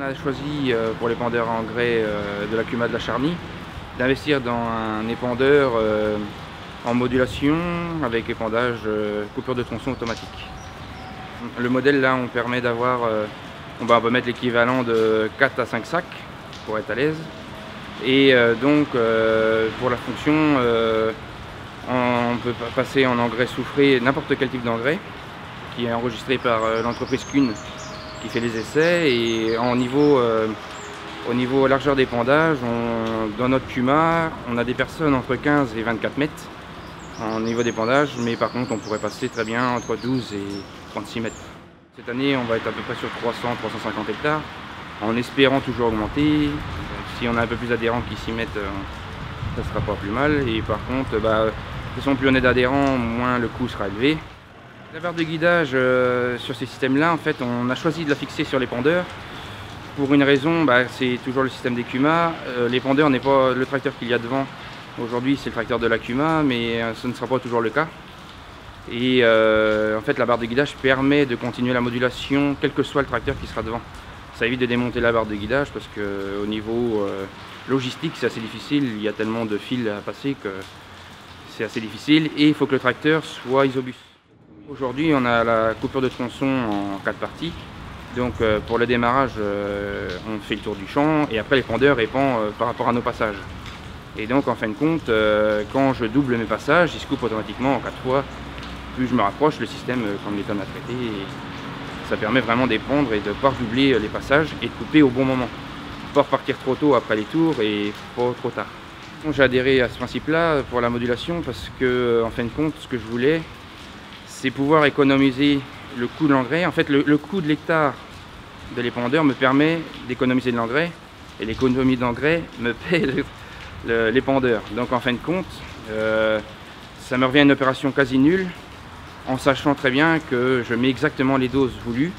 On a choisi pour l'épandeur à engrais de la CUMA de la Charny d'investir dans un épandeur en modulation avec épandage coupure de tronçon automatique. Le modèle là, on permet d'avoir, on peut mettre l'équivalent de 4 à 5 sacs pour être à l'aise. Et donc pour la fonction, on peut passer en engrais soufré, n'importe quel type d'engrais qui est enregistré par l'entreprise Kuhn qui fait les essais. Et au niveau largeur d'épandage, dans notre CUMA, on a des personnes entre 15 et 24 mètres en niveau d'épandage, mais par contre on pourrait passer très bien entre 12 et 36 mètres. Cette année on va être à peu près sur 300-350 hectares, en espérant toujours augmenter. Si on a un peu plus d'adhérents qui s'y mettent, ça sera pas plus mal. Et par contre, de toute façon, plus on est d'adhérents, moins le coût sera élevé. La barre de guidage sur ces systèmes-là, en fait, on a choisi de la fixer sur l'épandeur. Pour une raison, c'est toujours le système des CUMA. L'épandeur n'est pas le tracteur qu'il y a devant. Aujourd'hui, c'est le tracteur de la CUMA, mais ce ne sera pas toujours le cas. Et en fait, la barre de guidage permet de continuer la modulation, quel que soit le tracteur qui sera devant. Ça évite de démonter la barre de guidage parce qu'au niveau logistique, c'est assez difficile. Il y a tellement de fils à passer que c'est assez difficile. Et il faut que le tracteur soit isobus. Aujourd'hui, on a la coupure de tronçon en 4 parties. Donc pour le démarrage, on fait le tour du champ et après l'épandeur répond par rapport à nos passages. Et donc en fin de compte, quand je double mes passages, il se coupe automatiquement en 4 fois. Plus je me rapproche, le système, comme l'État m'a traité, ça permet vraiment d'épandre et de pouvoir doubler les passages et de couper au bon moment. Pas repartir trop tôt après les tours et pas trop tard. J'ai adhéré à ce principe-là pour la modulation parce que en fin de compte, ce que je voulais, c'est pouvoir économiser le coût de l'engrais. En fait, le coût de l'hectare de l'épandeur me permet d'économiser de l'engrais et l'économie d'engrais me paie l'épandeur. Donc en fin de compte, ça me revient à une opération quasi nulle en sachant très bien que je mets exactement les doses voulues